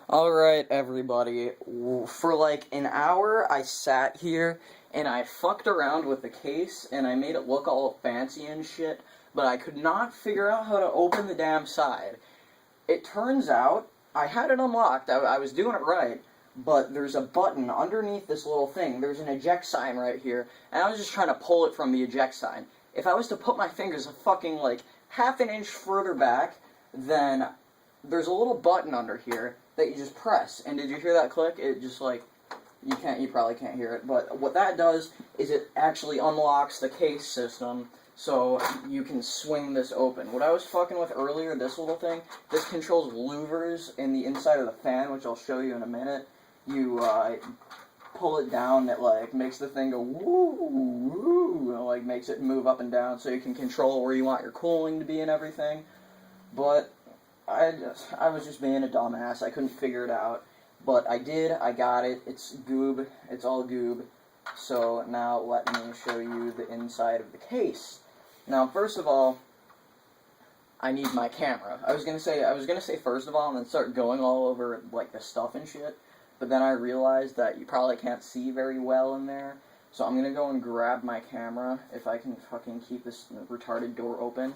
Alright, everybody. For like an hour, I sat here and I fucked around with the case and I made it look all fancy and shit, but I could not figure out how to open the damn side. It turns out I had it unlocked. I was doing it right, but there's a button underneath this little thing. There's an eject sign right here, and I was just trying to pull it from the eject sign. If I was to put my fingers a fucking like half an inch further back, then there's a little button under here that you just press. And did you hear that click? It just like, you probably can't hear it, but what that does is it actually unlocks the case system so you can swing this open. What I was fucking with earlier, this little thing, this controls louvers in the inside of the fan, which I'll show you in a minute. You pull it down, it like makes the thing go woo, woo, and it like makes it move up and down so you can control where you want your cooling to be and everything. But I was just being a dumbass. I couldn't figure it out. But I did. I got it. It's goob. It's all goob. So now let me show you the inside of the case. Now, first of all, I need my camera. I was gonna say first of all, and then start going all over like the stuff and shit. But then I realized that you probably can't see very well in there. So I'm gonna go and grab my camera if I can fucking keep this retarded door open.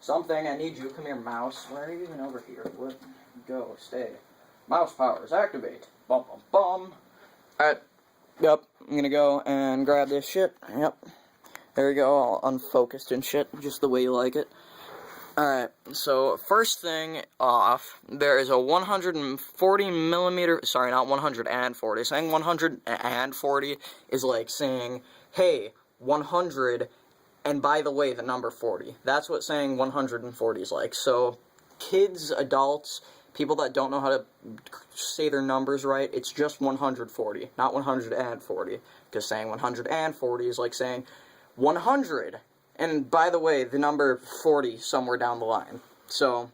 Something, I need you. Come here, mouse. Why are you even over here? What? Go, stay. Mouse powers, activate. Bum, bum, bum. Alright. Yep. I'm gonna go and grab this shit. Yep. There we go, all unfocused and shit, just the way you like it. Alright, so first thing off, there is a 140 millimeter, sorry, not 140, saying 140 is like saying, hey, 100, and by the way, the number 40. That's what saying 140 is like. So, kids, adults, people that don't know how to say their numbers right, it's just 140, not 140. Because saying 140 is like saying 100. And by the way, the number 40 somewhere down the line. So,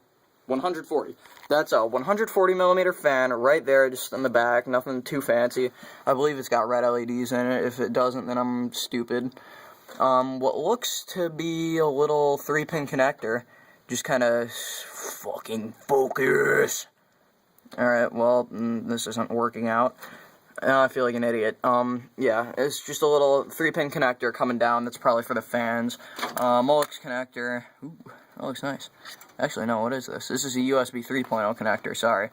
140. That's a 140 millimeter fan right there, just in the back, nothing too fancy. I believe it's got red LEDs in it. If it doesn't, then I'm stupid. What looks to be a little 3-pin connector. Just kind of fucking focus. Alright, well, this isn't working out. I feel like an idiot. Yeah, it's just a little 3-pin connector coming down. That's probably for the fans. Molex connector. Ooh, that looks nice. Actually, no, what is this? This is a USB 3.0 connector, sorry.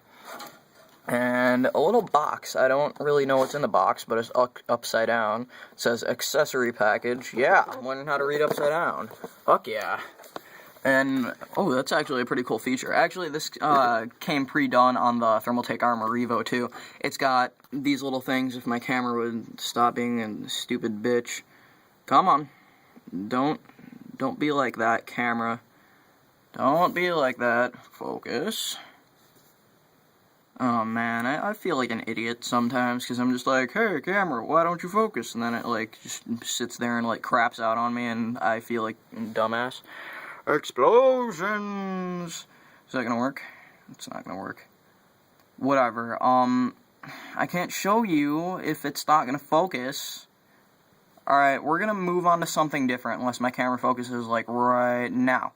And a little box. I don't really know what's in the box, but it's upside down. It says accessory package. Yeah, I'm learning how to read upside down. Fuck yeah. And, oh, that's actually a pretty cool feature. Actually, this came pre-done on the Thermaltake Armor Revo, too. It's got these little things, if my camera would stop being a stupid bitch. Come on. Don't be like that, camera. Don't be like that. Focus. Oh, man, I feel like an idiot sometimes, because I'm just like, hey, camera, why don't you focus? And then it, like, just sits there and, like, craps out on me, and I feel like a dumbass. Explosions! Is that gonna work? It's not gonna work. Whatever, I can't show you if it's not gonna focus. Alright, we're gonna move on to something different, unless my camera focuses, like, right now.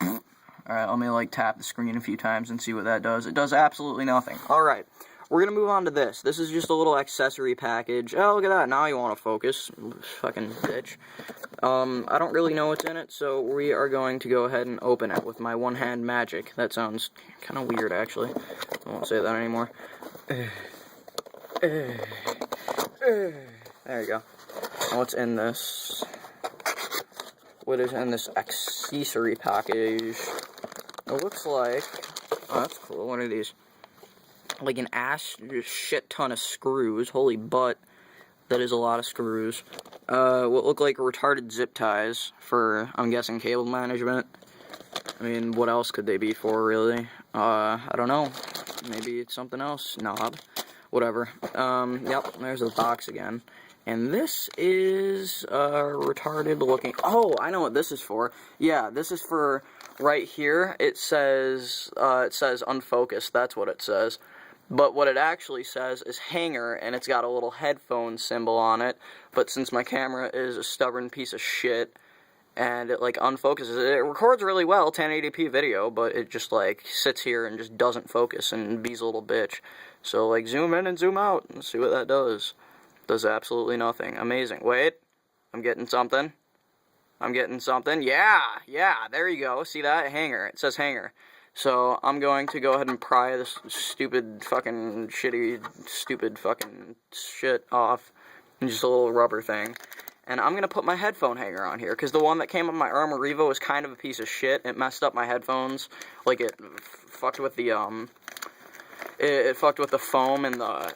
Alright, let me, like, tap the screen a few times and see what that does. It does absolutely nothing. Alright, we're gonna move on to this. This is just a little accessory package. Oh, look at that, now you wanna focus. Fucking bitch. I don't really know what's in it, so we are going to go ahead and open it with my one-hand magic. That sounds kind of weird, actually. I won't say that anymore. There you go. What's in this? What is in this accessory package? It looks like... Oh, that's cool. What are these? Like an shit ton of screws. Holy butt. That is a lot of screws. What look like retarded zip ties for, I'm guessing, cable management. I mean, what else could they be for, really? I don't know. Maybe it's something else. Knob. Whatever. Yep, there's the box again. And this is, retarded looking... Oh, I know what this is for. Yeah, this is for right here. It says unfocused. That's what it says. But what it actually says is hanger, and it's got a little headphone symbol on it. But since my camera is a stubborn piece of shit, and it, like, unfocuses. It records really well, 1080p video, but it just, like, sits here and just doesn't focus and be's a little bitch. So, like, zoom in and zoom out and see what that does. Does absolutely nothing. Amazing. Wait, I'm getting something. Yeah, there you go. See that? Hanger. It says hanger. So, I'm going to go ahead and pry this stupid fucking shit off. And just a little rubber thing. And I'm going to put my headphone hanger on here, because the one that came on my Armor Revo was kind of a piece of shit. It messed up my headphones. Like, it fucked with the, it fucked with the foam in the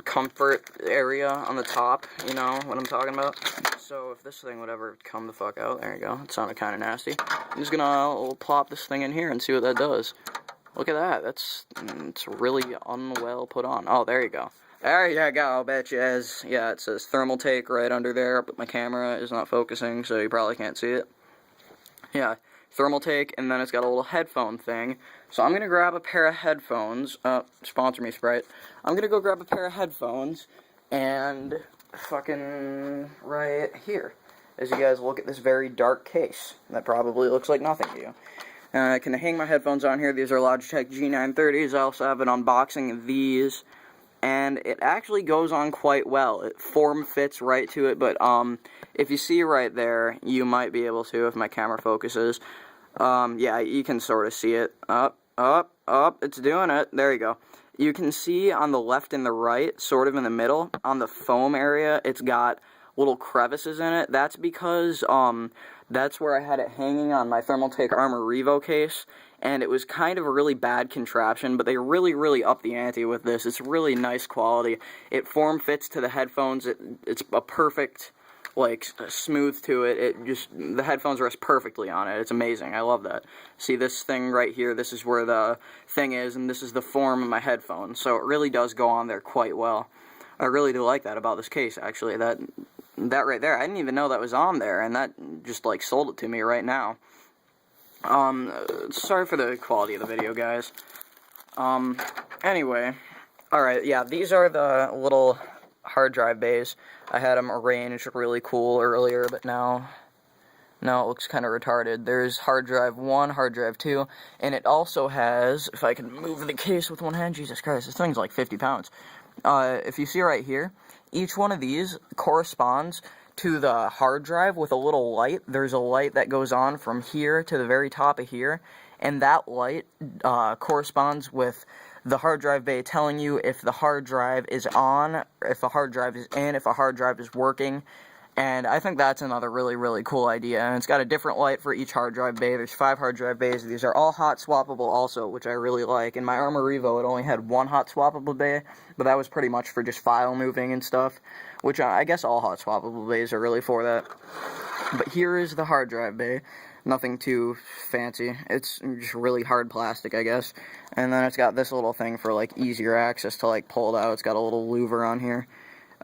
comfort area on the top, you know what I'm talking about? So if this thing would ever come the fuck out, there you go, it sounded kind of nasty. I'm just gonna plop this thing in here and see what that does. Look at that, it's really unwell put on. Oh, there you go. There you go, bitches. Yeah, it says Thermaltake right under there, but my camera is not focusing, so you probably can't see it. Yeah, Thermaltake, and then it's got a little headphone thing. So I'm gonna grab a pair of headphones. Sponsor me, Sprite. I'm gonna go grab a pair of headphones, and fucking right here, as you guys look at this very dark case that probably looks like nothing to you. I can hang my headphones on here. These are Logitech G930s. I also have an unboxing of these, and it actually goes on quite well. It form fits right to it, but if you see right there, you might be able to if my camera focuses. Yeah, you can sort of see it. Up, it's doing it. There you go. You can see on the left and the right, sort of in the middle, on the foam area, it's got little crevices in it. That's because, that's where I had it hanging on my Thermaltake Armor Revo case, and it was kind of a really bad contraption, but they really upped the ante with this. It's really nice quality. It form fits to the headphones. It's a perfect, like, smooth to it. The headphones rest perfectly on it. It's amazing. I love that. See this thing right here? This is where the thing is, and this is the form of my headphones. So it really does go on there quite well. I really do like that about this case, actually. That right there, I didn't even know that was on there, and that just, like, sold it to me right now. Sorry for the quality of the video, guys. Anyway. Alright, yeah, these are the little hard drive bays. I had them arranged really cool earlier, but now it looks kind of retarded. There's hard drive 1, hard drive 2, and it also has, if I can move the case with one hand, Jesus Christ, this thing's like 50 pounds. If you see right here, each one of these corresponds to the hard drive with a little light. There's a light that goes on from here to the very top of here, and that light corresponds with the hard drive bay telling you if the hard drive is on, if a hard drive is in, if a hard drive is working. And I think that's another really cool idea. And it's got a different light for each hard drive bay. There's 5 hard drive bays. These are all hot swappable also, which I really like. In my Armor Revo, it only had 1 hot swappable bay, but that was pretty much for just file moving and stuff, which I guess all hot swappable bays are really for that. But here is the hard drive bay. Nothing too fancy. It's just really hard plastic, I guess. And then it's got this little thing for, like, easier access to, like, pull it out. It's got a little louver on here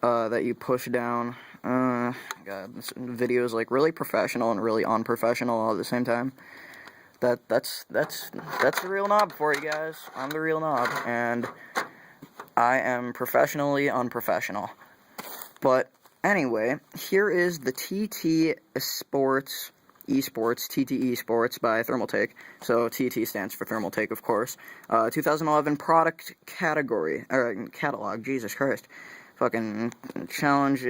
that you push down. God, this video is, like, really professional and really unprofessional all at the same time. That's the real knob for you guys. I'm the real knob, and I am professionally unprofessional. But anyway, here is the TT Esports by Thermaltake. So TT stands for Thermaltake, of course. 2011 product category, or catalog. Jesus Christ. Fucking challenge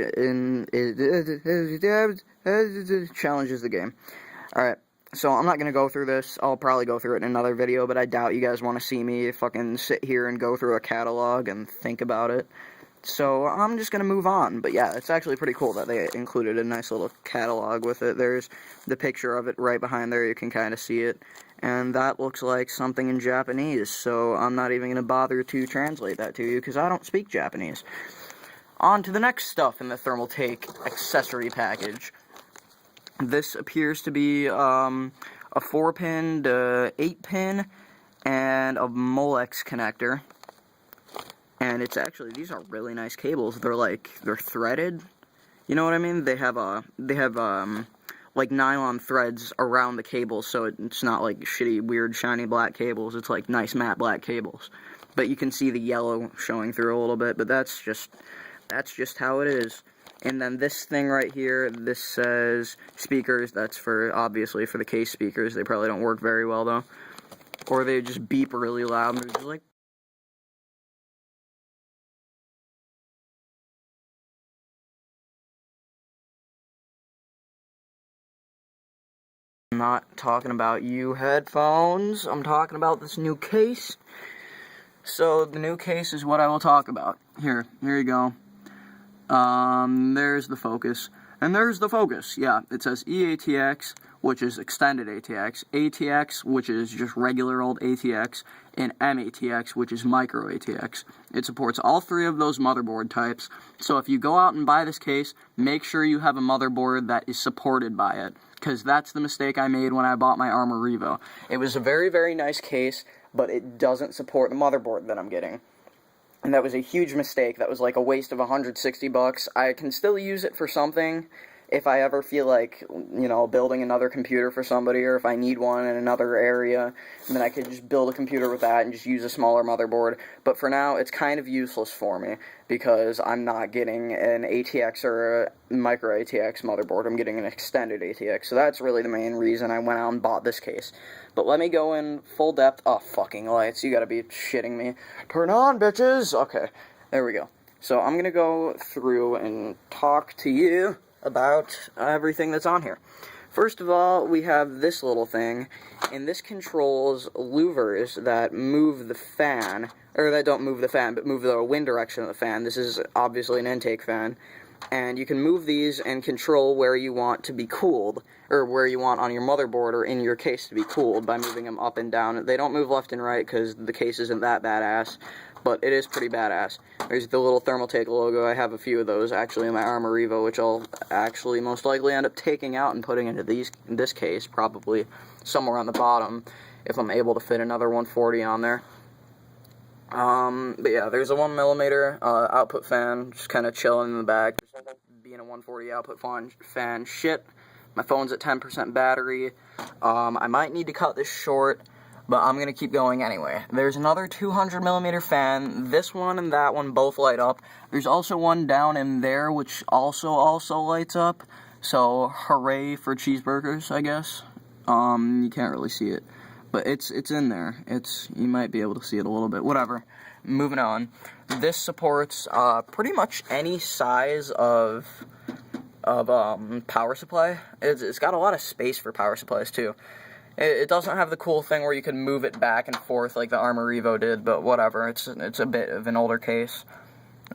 challenges the game. Alright, so I'm not gonna go through this. I'll probably go through it in another video, but I doubt you guys want to see me fucking sit here and go through a catalog and think about it. So I'm just gonna move on. But yeah, it's actually pretty cool that they included a nice little catalog with it. There's the picture of it right behind there. You can kind of see it. And that looks like something in Japanese, so I'm not even gonna bother to translate that to you, because I don't speak Japanese. On to the next stuff in the Thermaltake accessory package. This appears to be a 4-pin to 8-pin and a Molex connector. And it's actually, these are really nice cables. They're threaded. You know what I mean? They have like nylon threads around the cables, so it's not like shitty, weird, shiny black cables. It's like nice matte black cables. But you can see the yellow showing through a little bit, but that's just how it is. And then this thing right here, this says speakers. That's for, obviously, for the case speakers. They probably don't work very well, though. Or they just beep really loud, and they're just like... I'm not talking about you headphones. I'm talking about this new case. So, the new case is what I will talk about. Here you go. There's the focus. And there's the focus, yeah. It says EATX, which is extended ATX, ATX, which is just regular old ATX, and MATX, which is micro ATX. It supports all three of those motherboard types, so if you go out and buy this case, make sure you have a motherboard that is supported by it, because that's the mistake I made when I bought my Armor Revo. It was a very, very nice case, but it doesn't support the motherboard that I'm getting. And that was a huge mistake. That was like a waste of $160. I can still use it for something if I ever feel like, you know, building another computer for somebody, or if I need one in another area, and then I could just build a computer with that and just use a smaller motherboard. But for now, it's kind of useless for me, because I'm not getting an ATX or a micro ATX motherboard. I'm getting an extended ATX. So that's really the main reason I went out and bought this case. But let me go in full depth. Oh, fucking lights. You gotta be shitting me. Turn on, bitches! Okay, there we go. So I'm gonna go through and talk to you about everything that's on here. First of all, we have this little thing, and this controls louvers that move the fan, or that don't move the fan, but move the wind direction of the fan. This is obviously an intake fan, and you can move these and control where you want to be cooled, or where you want on your motherboard or in your case to be cooled by moving them up and down. They don't move left and right because the case isn't that badass, but it is pretty badass. There's the little Thermaltake logo. I have a few of those actually in my Armor Revo, which I'll actually most likely end up taking out and putting into this case, probably somewhere on the bottom, if I'm able to fit another 140 on there. But yeah, there's a 1mm output fan, just kind of chilling in the back, being a 140 output fan. Shit, my phone's at 10% battery. I might need to cut this short, but I'm going to keep going anyway. There's another 200mm fan. This one and that one both light up. There's also one down in there which also lights up. So, hooray for cheeseburgers, I guess. You can't really see it, but it's in there. You might be able to see it a little bit. Whatever. Moving on. This supports pretty much any size of power supply. It's got a lot of space for power supplies too. It doesn't have the cool thing where you can move it back and forth like the Armor Revo did, but whatever. It's a bit of an older case.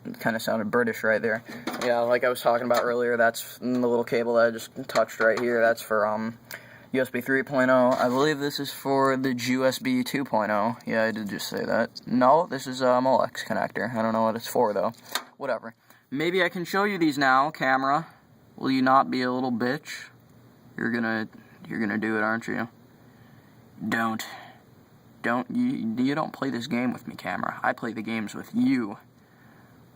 It kind of sounded British right there. Yeah, like I was talking about earlier, that's the little cable that I just touched right here. That's for USB 3.0. I believe this is for the USB 2.0. Yeah, I did just say that. No, this is a Molex connector. I don't know what it's for, though. Whatever. Maybe I can show you these now, camera. Will you not be a little bitch? You're gonna do it, aren't you? You don't play this game with me, camera. I play the games with you.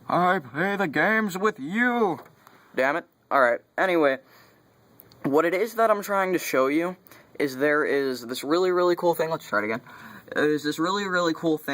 I play the games with you! Damn it. Alright, anyway, what it is that I'm trying to show you is there is this really, really cool thing. Let's try it again. There's this really, really cool thing